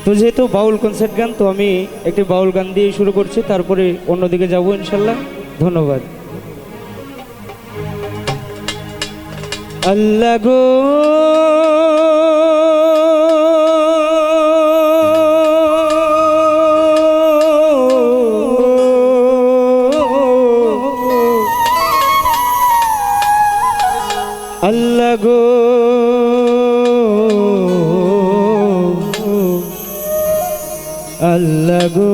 তো যেহেতু বাউল কনসার্ট গান, তো আমি একটি বাউল গান দিয়ে শুরু করছি, তারপরে অন্যদিকে যাব ইনশাল্লাহ। ধন্যবাদ। আল্লাহ গো আল্লাহ গো আল্লাহ গো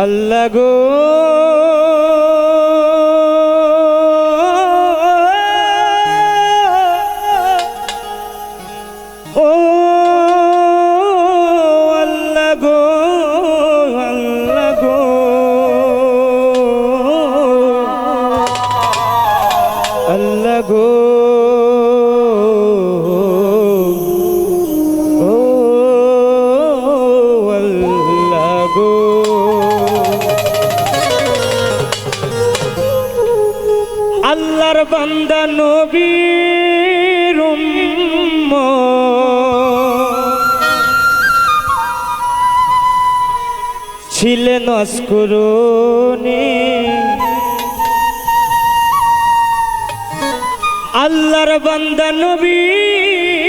আল্লাহ গো ও আল্লাহ গো আল্লাহ গো আল্লাহ গো আল্লাহর বান্দা নবীর উম্মত ছিলেন অস্করণে। আল্লাহর বান্দা নবীর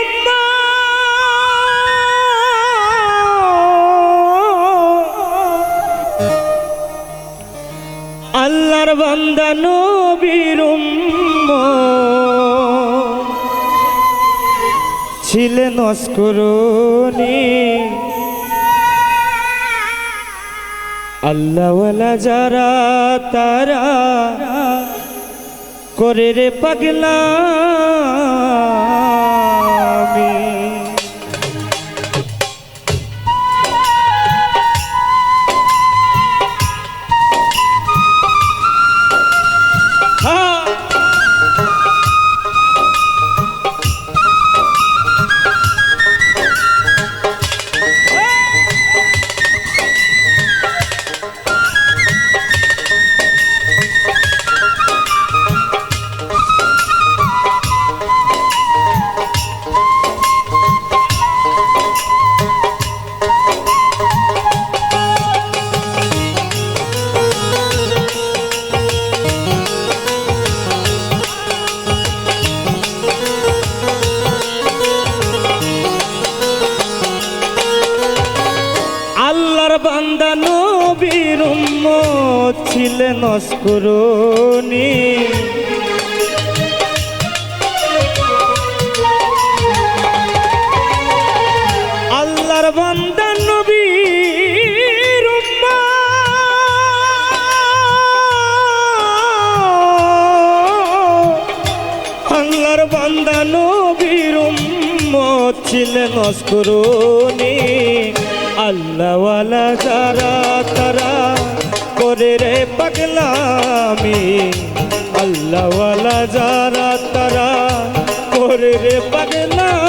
উম্মত আল্লাহর বান্দা নবীর উম্মত ছিলেন অস্করণে। আল্লাহওয়ালা যারা তারা করে রে পাগলামি। আল্লাহর বান্দা নবীর উম্মত ছিলেন অস্করণে। আল্লাহর বান্দা নবীর উম্মত আল্লাহর বান্দা নবীর উম্মত ছিলেন অস্করণে। আল্লাহওয়ালা যারা তারা করে রে পাগলামি। আল্লাহওয়ালা যারা তারা করে রে পাগলামি।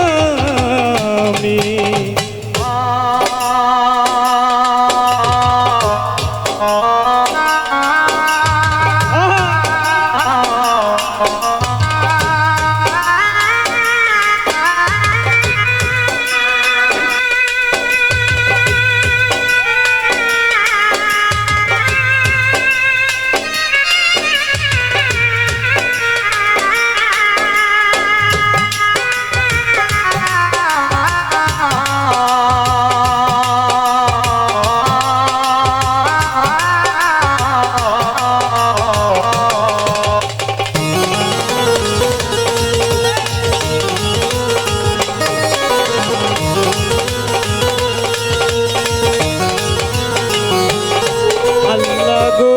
আল্লাহ গো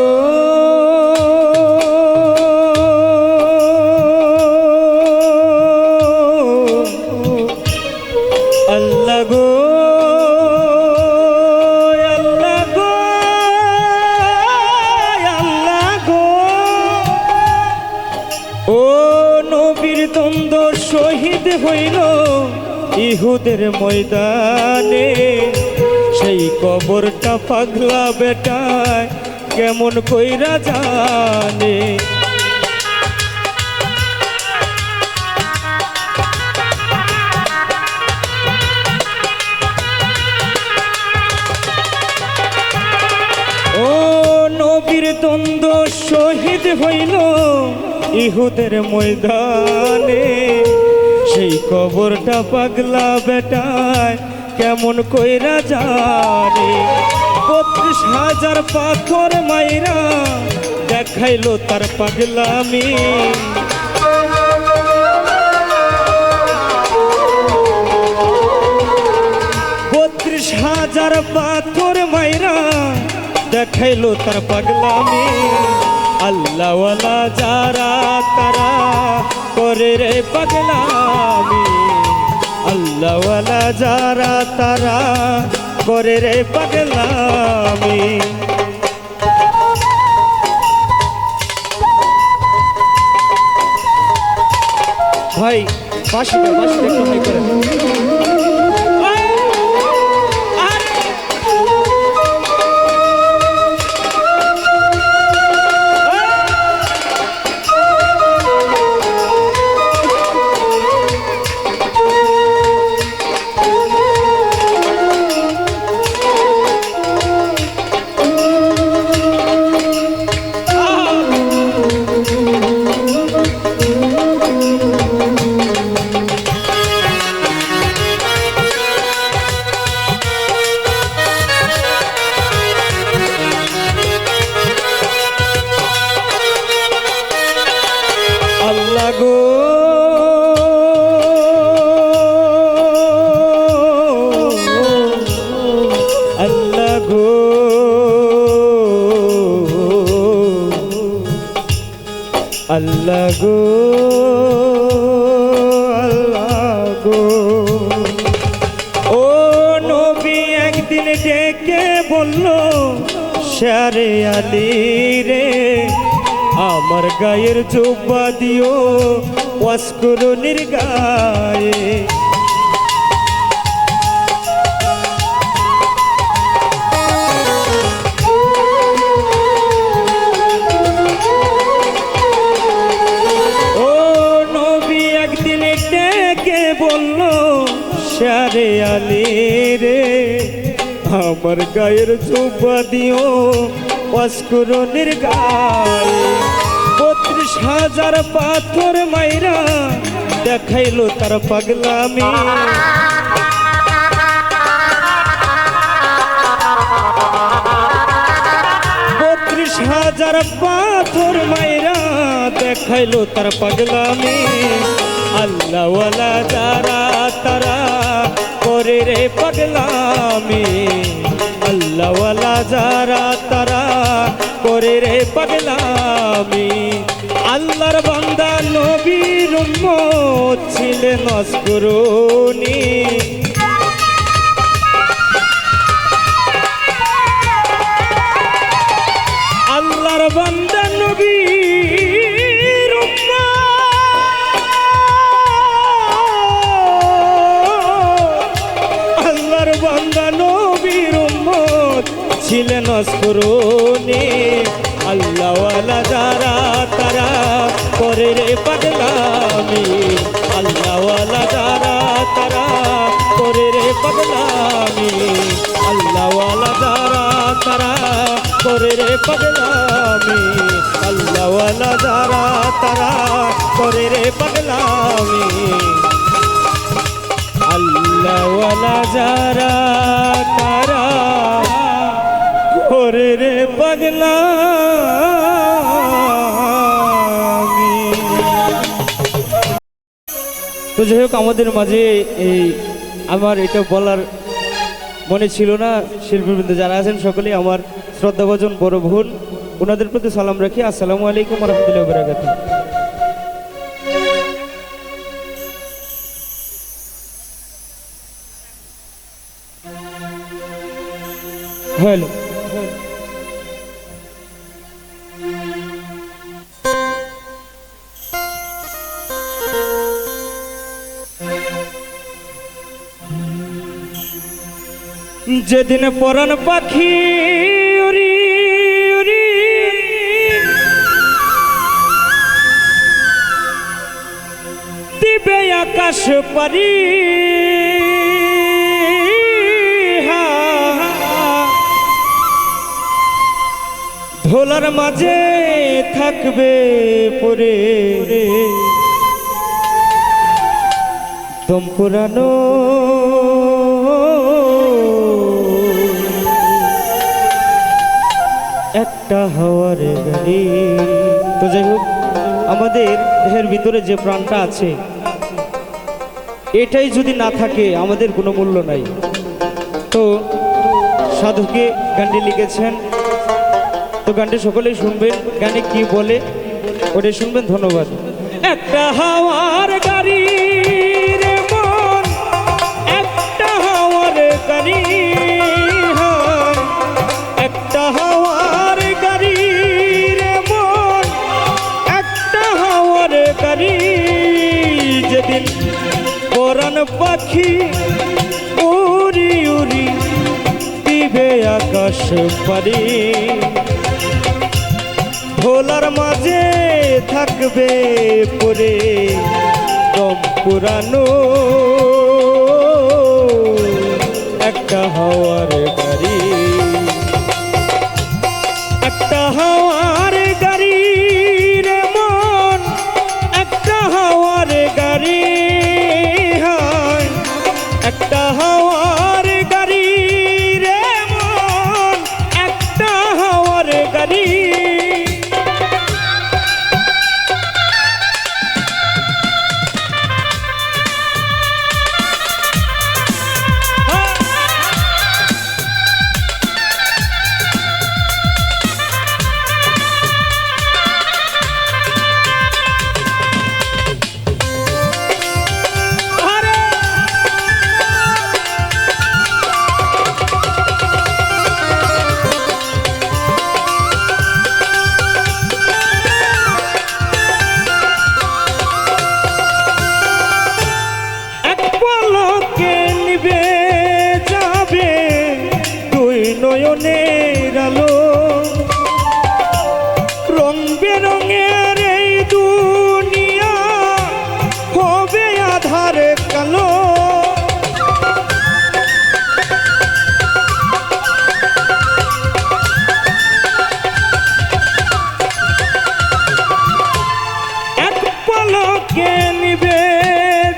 আল্লাহ গো আল্লাহ গো ও নবীর দ্বন্দ্ব শহীদ হইল ইহুদের ময়দানে। সেই কবরটা পাগলা বেটায় কেমন কইরা জানে। শহীদ হইল ইহুদের ময়দানে, সেই কবরটা পাগলা বেটায় কেমন কইরা জানে। 32,000 পাথর মাইরা দেখাইলো তার পাগলামি। 32,000 পাথর মাইরা দেখাইলো তার পাগলামি। আল্লাহওয়ালা যারা তারা করে রে পাগলামি, আল্লাহওয়ালা যারা তারা করে রে পাগলামি। ভাই বাসিটা একটু ভাই করেন। আল্লাহ গো আল্লাহ গো আল্লাহ গো আল্লাহ গো। ও নবী একদিন ডেকে বলল, শারে আলী রে আমার গায়ের জুব্বা দিও ওয়াসকুরুনির গায়ে। ও নবী একদিন ডেকে বলল, শারে আলী রে আমার গায়ের জুব্বা দিও ওয়াসকুরুনির গায়ে। 32,000 পাথর মাইরা দেখাইলো তার পাগলামি। 32,000 পাথর মাইরা দেখাইলো তার পাগলামি। আল্লাহওয়ালা যারা তারা করে রে পাগলামি, আল্লাহওয়ালা যারা তারা করে রে পাগলামি। আল্লাহর বান্দা নবীর উম্মত ছিলেন অস্করুনি। আল্লাহর বান্দা নবীর উম্মত, আল্লাহর বান্দা নবীর উম্মত ছিলেন অস্করুনি। আল্লাহওয়ালা যারা তারা করে রে পাগলামি, আল্লাহওয়ালা যারা তারা করে রে পাগলামি, আল্লাহওয়ালা যারা তারা করে রে পাগলামি, আল্লাহওয়ালা যারা তারা করে রে পাগলামি, আল্লাহওয়ালা যারা তারা করে রে পাগলামি। তো যাই হোক, আমাদের মাঝে এই আমার এটা বলার মনে ছিল না। শিল্পীবৃন্দ যারা আছেন সকলেই আমার শ্রদ্ধাভাজন বড় বোন, ওনাদের প্রতি সালাম রাখি। আসসালামু আলাইকুম ওয়া রাহমাতুল্লাহি ওয়া বারাকাতুহু। হ্যালো, যেদিন পরাণ পাখি উড়ি উড়ি দিবে আকাশ পারি, ধোলার মাঝে থাকবে পরে দম পুরানো একটা হাওয়ার গাড়ি। তো যাই হোক, আমাদের দেহের ভিতরে যে প্রাণটা আছে এটাই যদি না থাকে আমাদের কোনো মূল্য নাই। তো সাধুকে গানটি লিখেছেন, তো গানটি সকলেই শুনবেন, গানে কি বলে ওটা শুনবেন। ধন্যবাদ। একটা হাওয়ার গাড়ি রে মন, একটা হাওয়ার গাড়ি, একটা হাওয়ার গাড়ি রে মন, একটা হাওয়ার গাড়ি। যেদিন পরাণ পাখি উড়ি উড়ি দিবে আকাশ পারি, ভোলার মাঝে থাকবে পরে দম পুরানো একটা হাওয়ার গাড়ি। একটা হাওয়ার গাড়ি রে মন, একটা হাওয়ার গাড়ি, একটা হাওয়ার গাড়ি রে মন, একটা হাওয়ার গাড়ি। নয়নের আলো রং বেরঙের এই দুনিয়া হবে আধার কালো। এক পলকে নিবে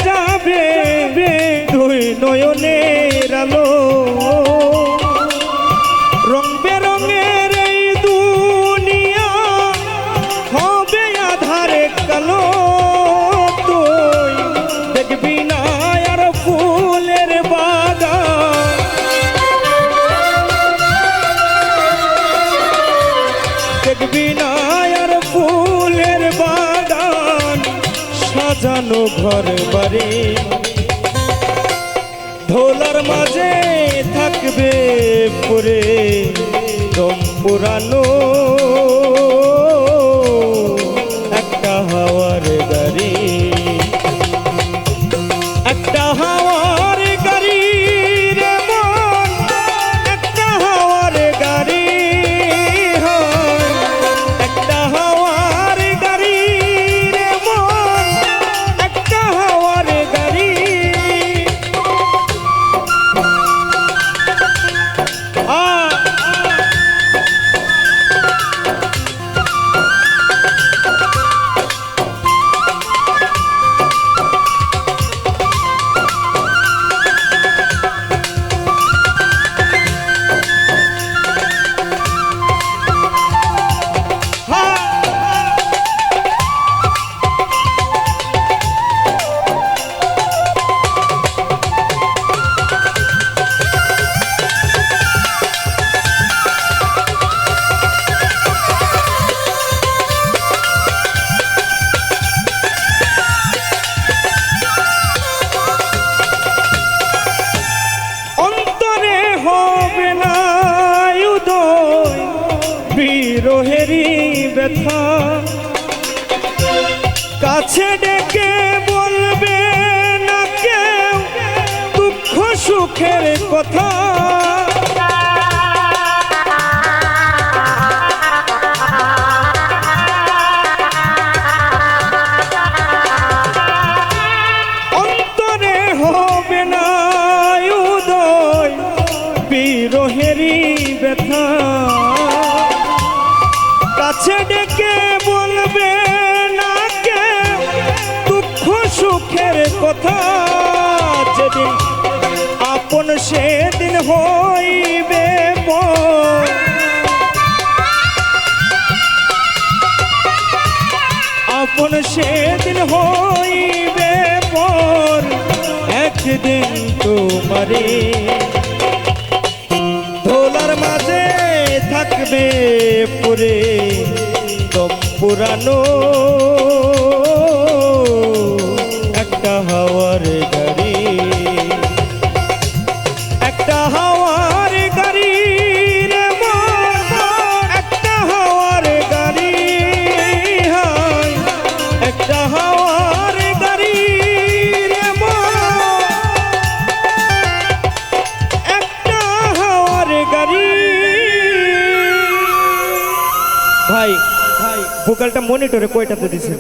যাবে দুই নয়নের আলো, রং বেরঙের এই দুনিয়া হবে আধারে কালো। তুই দেখবি না আর ফুলের বাগান, দেখবি না আর ফুলের বাগান, সাজানো ঘর বাড়ি, ধোলার মাঝে থাকবে পরে দম পুরানো একটা হাওয়ার গাড়ি। একটা হাওয়ার গাড়ি রে মন, একটা হাওয়ার গাড়ি, একটা হাওয়ার গাড়ি রে মন, একটা হাওয়ার গাড়ি। বিরহেরই ব্যথা কাছে ডেকে বলবে না কেউ দুঃখ সুখের কথা। অন্তরে হবে না উদয় বিরহেরই ব্যথা কাছে ডেকে যেদিন আপন সেদিন হইবে পর। আপন সেদিন হইবে পর, একদিন তোমারে ধোলার মাঝে থাকবে পুরে দম পুরানো একটা হাওয়ার গাড়ি, একটা হাওয়ার গাড়ি রে মন, একটা হাওয়ার গাড়ি, হায় একটা হাওয়ার গাড়ি রে মন, একটা হাওয়ার গাড়ি। ভাই ভোকালটা মনিটরে কয়টাতে দিছে?